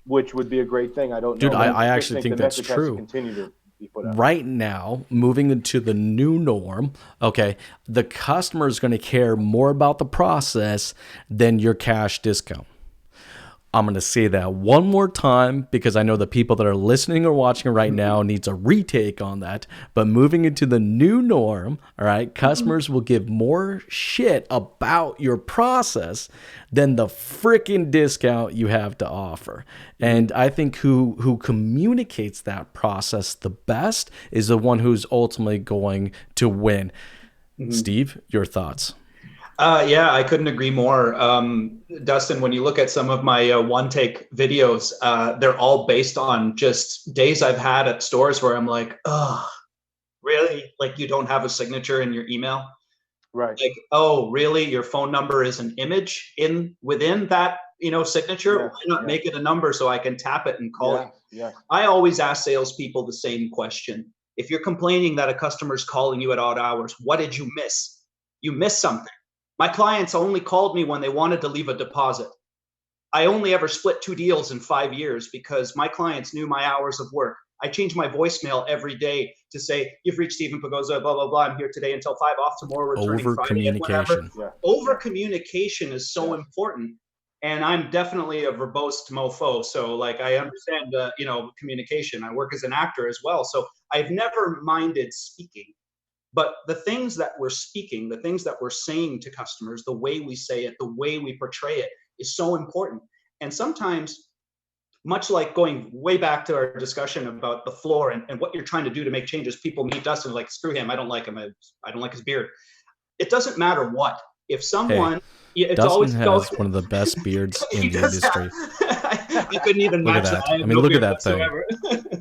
S4: which would be a great thing. I don't know.
S2: Dude, I actually think that's true.
S4: Continue to be put out.
S2: Right now, moving into the new norm, okay, the customer is going to care more about the process than your cash discount. I'm going to say that one more time because I know the people that are listening or watching right now needs a retake on that. But moving into the new norm, all right, customers will give more shit about your process than the freaking discount you have to offer. And I think who communicates that process the best is the one who's ultimately going to win. Steve, your thoughts?
S3: Yeah, I couldn't agree more. Dustin, when you look at some of my one-take videos, they're all based on just days I've had at stores where I'm like, oh, really? Like you don't have a signature in your email?
S4: Right.
S3: Like, oh, really? Your phone number is an image within that, signature? Why not make it a number so I can tap it and call it?
S4: Yeah.
S3: I always ask salespeople the same question. If you're complaining that a customer's calling you at odd hours, what did you miss? You missed something. My clients only called me when they wanted to leave a deposit. I only ever split 2 deals in 5 years because my clients knew my hours of work. I change my voicemail every day to say, you've reached Stephen Pigozzo, blah, blah, blah. I'm here today until 5, off tomorrow, returning Friday, whatever. Over communication is so important. And I'm definitely a verbose mofo. So like, I understand, communication. I work as an actor as well. So I've never minded speaking. But the things that we're speaking, the things that we're saying to customers, the way we say it, the way we portray it is so important. And sometimes, much like going way back to our discussion about the floor and what you're trying to do to make changes, people meet Dustin like, screw him, I don't like him, I don't like his beard. It doesn't matter what. If someone...
S2: Dustin has one of the best beards in the industry.
S3: I couldn't even match that.
S2: I mean, look at that thing.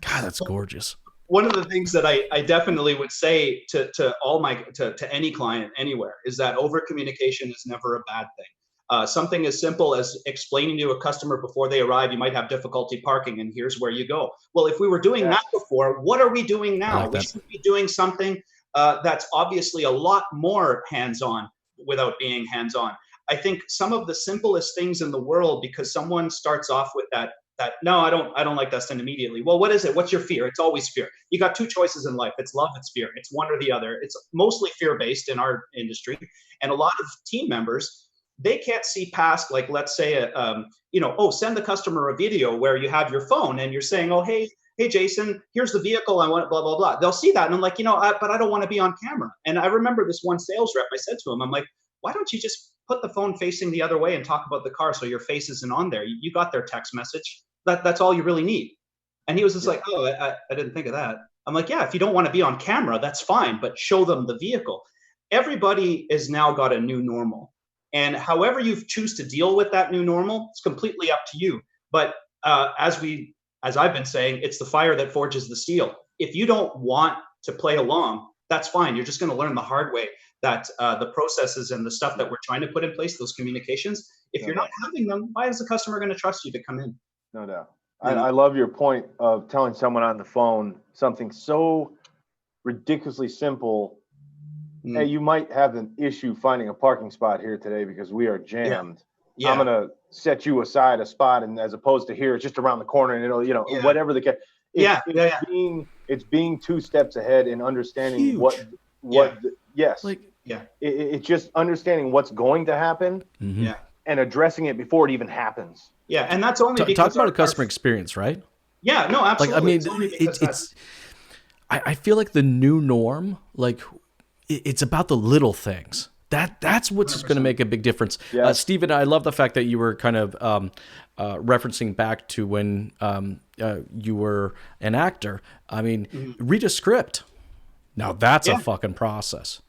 S2: God, that's gorgeous.
S3: One of the things that I definitely would say to any client anywhere is that over communication is never a bad thing. Something as simple as explaining to a customer before they arrive, you might have difficulty parking, and here's where you go. Well, if we were doing that before, what are we doing now? We should be doing something that's obviously a lot more hands-on without being hands-on. I think some of the simplest things in the world, because someone starts off with that no, I don't like Dustin immediately. Well, what is it? What's your fear? It's always fear. You got 2 choices in life. It's love, it's fear. It's one or the other. It's mostly fear-based in our industry. And a lot of team members, they can't see past, like, let's say, send the customer a video where you have your phone and you're saying, oh, hey, Jason, here's the vehicle. I want blah, blah, blah. They'll see that. And I'm like, but I don't want to be on camera. And I remember this one sales rep, I said to him, I'm like, why don't you just put the phone facing the other way and talk about the car so your face isn't on there? You got their text message. That's all you really need. And he was just like, oh, I didn't think of that. I'm like, yeah, if you don't want to be on camera, that's fine, but show them the vehicle. Everybody has now got a new normal. And however you choose to deal with that new normal, it's completely up to you. But as I've been saying, it's the fire that forges the steel. If you don't want to play along, that's fine. You're just going to learn the hard way that the processes and the stuff that we're trying to put in place, those communications, if you're not having them, why is the customer going to trust you to come in?
S4: No doubt. I love your point of telling someone on the phone something so ridiculously simple. Hey, you might have an issue finding a parking spot here today because we are jammed. Yeah. I'm going to set you aside a spot, and as opposed to here, it's just around the corner, and whatever the case. It's being 2 steps ahead and understanding
S2: Huge.
S4: It's just understanding what's going to happen and addressing it before it even happens.
S3: Yeah, and that's only because
S2: talk about a customer experience, right?
S3: Yeah, no, absolutely.
S2: I feel like the new norm, like it's about the little things. That's what's going to make a big difference. Yeah. Steven, I love the fact that you were kind of referencing back to when you were an actor. I mean, read a script. Now that's a fucking process.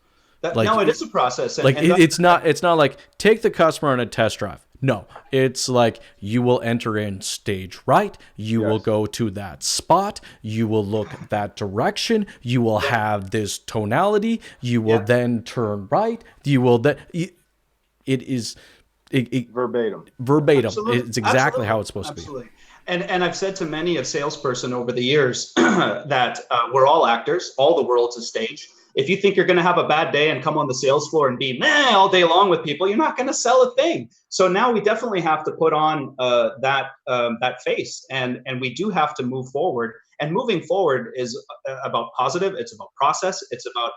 S3: No, it is a process.
S2: It's not like take the customer on a test drive. No, it's like you will enter in stage right. You will go to that spot. You will look that direction. You will have this tonality. You will then turn right. You will then. It is
S4: verbatim.
S2: Absolutely. It's exactly how it's supposed to be.
S3: And I've said to many a salesperson over the years that we're all actors. All the world's a stage. If you think you're going to have a bad day and come on the sales floor and be meh all day long with people, you're not going to sell a thing. So now we definitely have to put on that face, and we do have to move forward. And moving forward is about positive. It's about process. It's about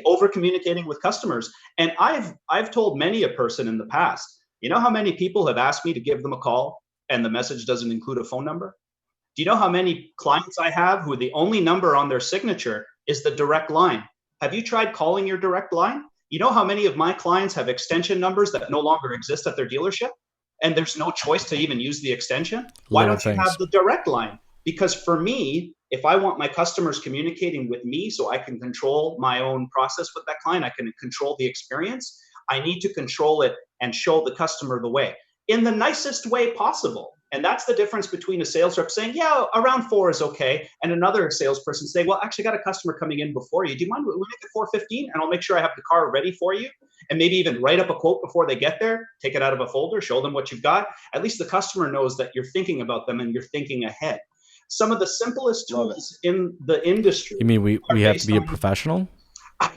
S3: over communicating with customers. And I've told many a person in the past, you know how many people have asked me to give them a call and the message doesn't include a phone number? Do you know how many clients I have who the only number on their signature is the direct line? Have you tried calling your direct line? You know how many of my clients have extension numbers that no longer exist at their dealership? And there's no choice to even use the extension? Why don't you have the direct line? Because for me, if I want my customers communicating with me so I can control my own process with that client, I can control the experience, I need to control it and show the customer the way in the nicest way possible. And that's the difference between a sales rep saying, yeah, around 4 is okay, and another salesperson saying, well, actually, I got a customer coming in before you. Do you mind? We'll make it 4:15, and I'll make sure I have the car ready for you. And maybe even write up a quote before they get there, take it out of a folder, show them what you've got. At least the customer knows that you're thinking about them and you're thinking ahead. Some of the simplest tools in the industry.
S2: You mean we have to be a professional?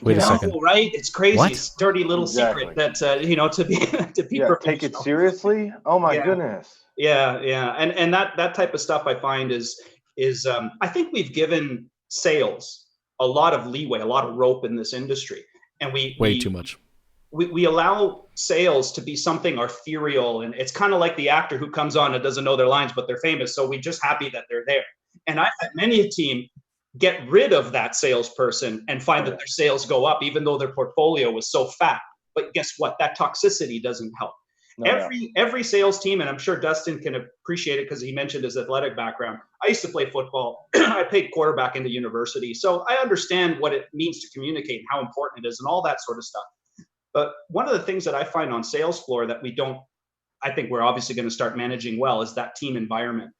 S2: Wait a second.
S3: Right? It's crazy.
S2: What?
S3: It's dirty little secret that to be professional.
S4: Take it seriously. Oh my goodness.
S3: Yeah. And that type of stuff I find is I think we've given sales a lot of leeway, a lot of rope in this industry, and we
S2: too much.
S3: We allow sales to be something ethereal, and it's kind of like the actor who comes on and doesn't know their lines, but they're famous, so we're just happy that they're there. And I've had many a team get rid of that salesperson and find that their sales go up, even though their portfolio was so fat. But guess what? That toxicity doesn't help. Every sales team, and I'm sure Dustin can appreciate it because he mentioned his athletic background. I used to play football. I played quarterback into university. So I understand what it means to communicate and how important it is and all that sort of stuff. But one of the things that I find on sales floor that I think we're obviously going to start managing well is that team environment,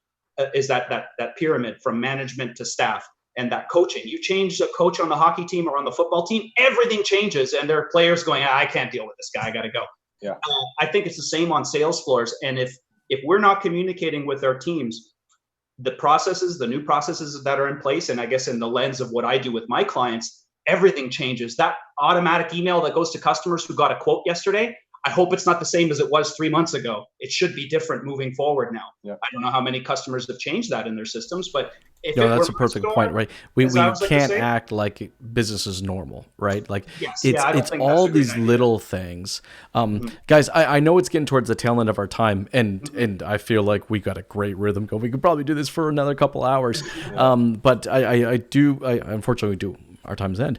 S3: is that pyramid from management to staff. And that coaching, you change a coach on the hockey team or on the football team, everything changes, and there are players going, I can't deal with this guy, I got to go.
S4: Yeah.
S3: I think it's the same on sales floors. And if we're not communicating with our teams, the new processes that are in place, and I guess in the lens of what I do with my clients, everything changes. That automatic email that goes to customers who got a quote yesterday, I hope it's not the same as it was 3 months ago. It should be different moving forward now. Yeah. I don't know how many customers have changed that in their systems, but
S2: that's a perfect point, right? We can't act like business is normal, right? Like it's all these little things. Guys, I know it's getting towards the tail end of our time, and I feel like we got a great rhythm going. We could probably do this for another couple hours. But I unfortunately do. Our time's end.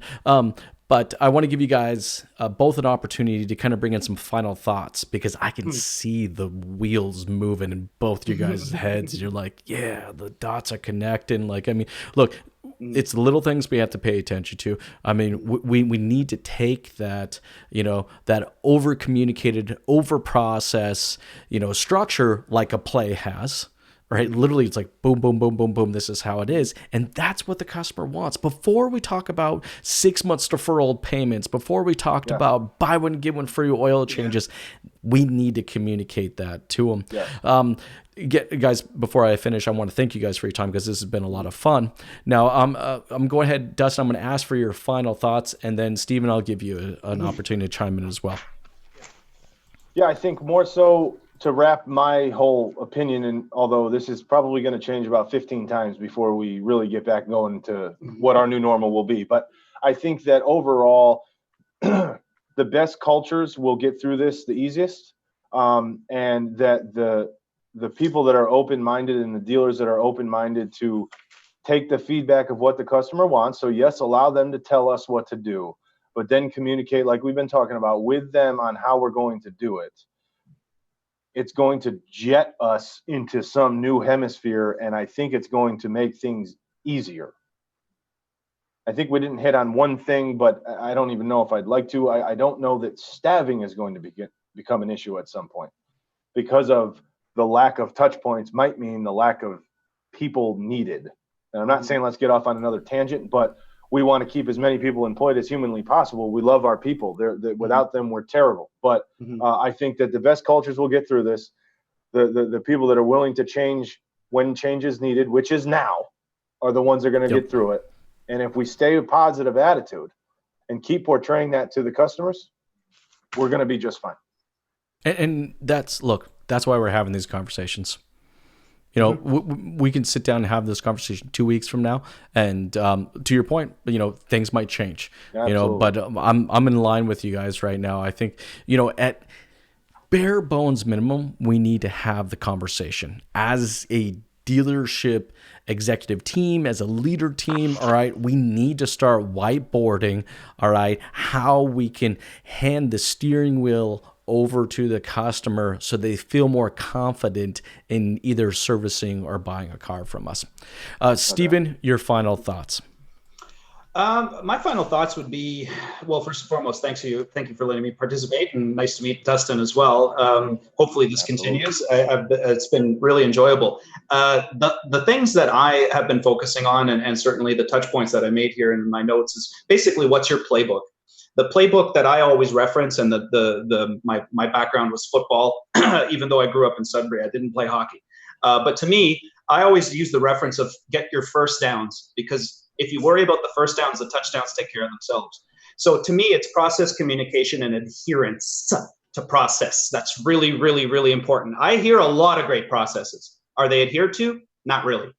S2: But I want to give you guys both an opportunity to kind of bring in some final thoughts, because I can see the wheels moving in both you guys' heads. You're like, yeah, the dots are connecting. Like, I mean, look, it's the little things we have to pay attention to. I mean, we need to take that, that over communicated, over process, structure like a play has. Right? Literally, it's like boom, boom, boom, boom, boom. This is how it is. And that's what the customer wants. Before we talk about 6 months deferral payments, before we talked about buy one, get one free oil changes, we need to communicate that to them. Yeah. Guys, before I finish, I want to thank you guys for your time because this has been a lot of fun. Now, I'm going ahead, Dustin, I'm going to ask for your final thoughts. And then, Stephen, I'll give you an opportunity to chime in as well.
S4: Yeah, I think more so to wrap my whole opinion, and although this is probably going to change about 15 times before we really get back going to what our new normal will be. But I think that overall, the best cultures will get through this the easiest, and that the people that are open-minded and the dealers that are open-minded to take the feedback of what the customer wants. So yes, allow them to tell us what to do, but then communicate, like we've been talking about, with them on how we're going to do it. It's going to jet us into some new hemisphere, and I think it's going to make things easier. I think we didn't hit on one thing, but I don't even know if I'd like to. I don't know that staffing is going to become an issue at some point, because of the lack of touch points might mean the lack of people needed. And I'm not saying let's get off on another tangent, but we want to keep as many people employed as humanly possible. We love our people. Without them, we're terrible. But I think that the best cultures will get through this. The people that are willing to change when change is needed, which is now, are the ones that are going to get through it. And if we stay a positive attitude and keep portraying that to the customers, we're going to be just fine.
S2: And that's why we're having these conversations. We can sit down and have this conversation 2 weeks from now, and to your point, things might change.
S4: Absolutely.
S2: But I'm in line with you guys right now. I think at bare bones minimum, we need to have the conversation as a dealership executive team, as a leader team. All right, we need to start whiteboarding. All right, how we can hand the steering wheel over to the customer so they feel more confident in either servicing or buying a car from us. Stephen, your final thoughts.
S3: My final thoughts would be, well, first and foremost, thank you for letting me participate, and nice to meet Dustin as well. Hopefully this continues. It's been really enjoyable. The things that I have been focusing on, and certainly the touch points that I made here in my notes, is basically what's your playbook. The playbook that I always reference, and my background was football, even though I grew up in Sudbury, I didn't play hockey. But to me, I always use the reference of get your first downs, because if you worry about the first downs, the touchdowns take care of themselves. So to me, it's process communication and adherence to process. That's really, really, really important. I hear a lot of great processes. Are they adhered to? Not really.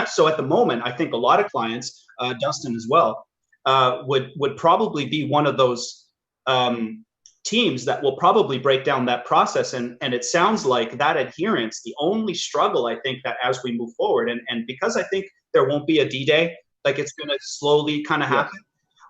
S3: So at the moment, I think a lot of clients, Dustin as well, would probably be one of those teams that will probably break down that process. And it sounds like that adherence, the only struggle, I think, that as we move forward, and because I think there won't be a D-Day, like it's going to slowly kind of happen,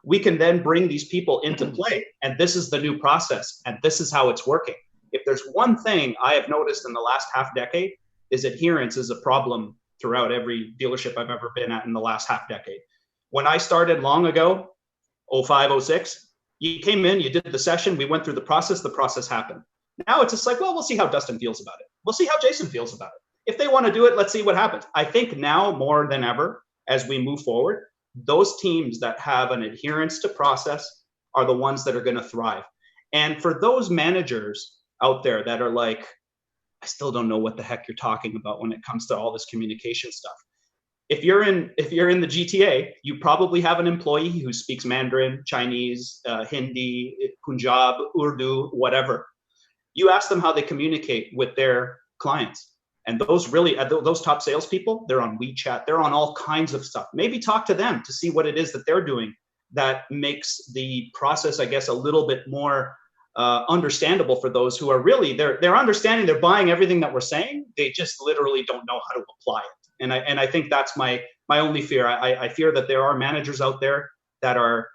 S3: we can then bring these people into play. And this is the new process, and this is how it's working. If there's one thing I have noticed in the last half decade, is adherence is a problem throughout every dealership I've ever been at in the last half decade. When I started long ago, 05, 06, you came in, you did the session, we went through the process happened. Now it's just like, well, we'll see how Dustin feels about it. We'll see how Jason feels about it. If they want to do it, let's see what happens. I think now more than ever, as we move forward, those teams that have an adherence to process are the ones that are going to thrive. And for those managers out there that are like, I still don't know what the heck you're talking about when it comes to all this communication stuff. If you're in the GTA, you probably have an employee who speaks Mandarin, Chinese, Hindi, Punjab, Urdu, whatever. You ask them how they communicate with their clients. And those top salespeople, they're on WeChat, they're on all kinds of stuff. Maybe talk to them to see what it is that they're doing that makes the process, I guess, a little bit more understandable for those who are really, they're understanding, they're buying everything that we're saying. They just literally don't know how to apply it. And I think that's my only fear. I fear that there are managers out there that are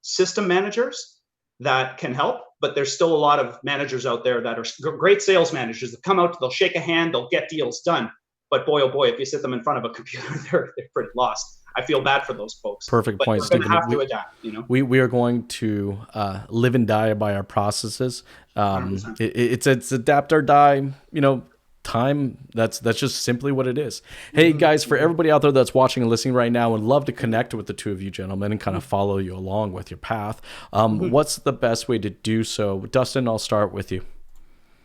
S3: system managers that can help, but there's still a lot of managers out there that are great sales managers that come out, they'll shake a hand, they'll get deals done. But boy, oh boy, if you sit them in front of a computer, they're pretty lost. I feel bad for those folks.
S2: Perfect point,
S3: We're going to
S2: Stephen.
S3: have to adapt, you know.
S2: We are going to live and die by our processes. It's adapt or die, you know, time. That's just simply what it is. Hey guys, for everybody out there that's watching and listening right now, would love to connect with the two of you gentlemen and kind of follow you along with your path. What's the best way to do so? Dustin, I'll start with you.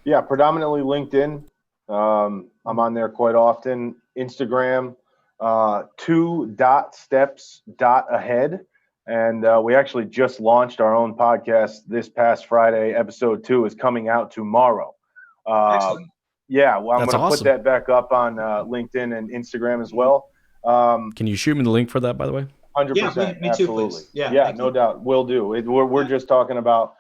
S4: Yeah, predominantly LinkedIn. I'm on there quite often. Instagram, 2.steps.ahead. And we actually just launched our own podcast this past Friday. Episode 2 is coming out tomorrow.
S3: Excellent.
S4: Yeah, well, I'm
S2: That's
S4: going to
S2: awesome.
S4: put that back up on LinkedIn and Instagram as well.
S2: Can you shoot me the link for that, by the way?
S4: 100%.
S3: Yeah, me too,
S4: absolutely.
S3: please. Yeah,
S4: Yeah,
S3: thank
S4: no
S3: you.
S4: doubt. Will do. We're just talking about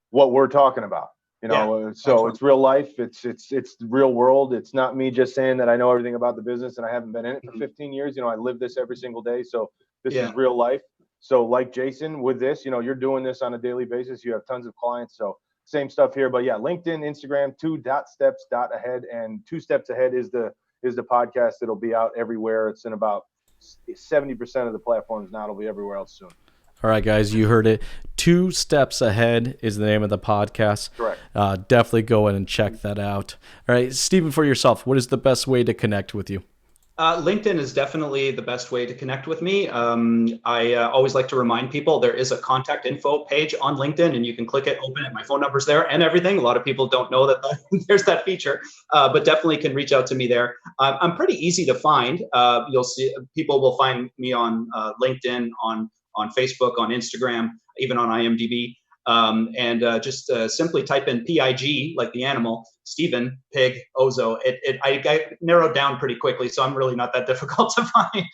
S4: what we're talking about. You know, so
S3: excellent.
S4: it's real life. It's the real world. It's not me just saying that I know everything about the business and I haven't been in it for 15 years. You know, I live this every single day. So this is real life. So like Jason with this, you know, you're doing this on a daily basis. You have tons of clients. So same stuff here. But yeah, LinkedIn, Instagram, 2.steps.ahead, and 2 Steps Ahead is the podcast. It'll be out everywhere. It's in about 70% of the platforms now. It'll be everywhere else soon.
S2: All right, guys, you heard it. 2 Steps Ahead is the name of the podcast.
S4: Correct.
S2: Definitely go in and check that out. All right, Stephen, for yourself, what is the best way to connect with you?
S3: LinkedIn is definitely the best way to connect with me. I always like to remind people there is a contact info page on LinkedIn, and you can click it, open it. My phone number's there and everything. A lot of people don't know that there's that feature, but definitely can reach out to me there. I'm pretty easy to find. You'll see people will find me on LinkedIn, on Facebook, on Instagram, even on IMDb. Just simply type in PIG, like the animal, Stephen, Pigozzo. I narrowed down pretty quickly, so I'm really not that difficult to find.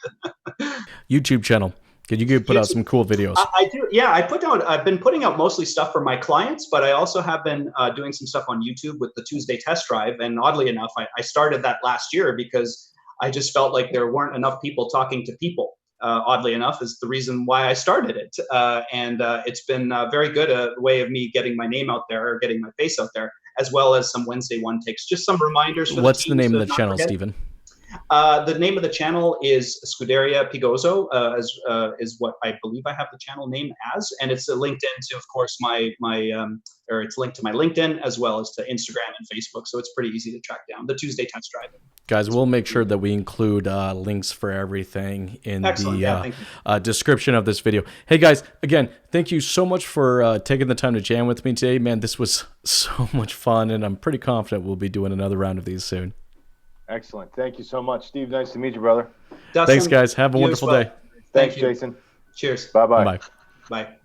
S2: YouTube channel. Can you put out some cool videos?
S3: I do. Yeah, I've been putting out mostly stuff for my clients, but I also have been doing some stuff on YouTube with the Tuesday Test Drive. And oddly enough, I started that last year because I just felt like there weren't enough people talking to people. Oddly enough, is the reason why I started it. It's been very good, a way of me getting my name out there, or getting my face out there, as well as some Wednesday one takes. Just some reminders for
S2: What's the name of the channel,
S3: forget.
S2: Stephen?
S3: The name of the channel is Scuderia Pigozzo, is what I believe I have the channel name as, and it's linked into, of course, it's linked to my LinkedIn as well as to Instagram and Facebook, so it's pretty easy to track down. The Tuesday Test Drive.
S2: Guys, we'll make sure that we include links for everything in
S3: Excellent.
S2: the description of this video. Hey, guys, again, thank you so much for taking the time to jam with me today. Man, this was so much fun, and I'm pretty confident we'll be doing another round of these soon.
S4: Excellent. Thank you so much, Steve. Nice to meet you, brother.
S3: Dustin,
S2: thanks, guys. Have a wonderful day.
S4: Thanks, Jason.
S3: Cheers.
S4: Bye-bye.
S2: Bye.
S3: Bye.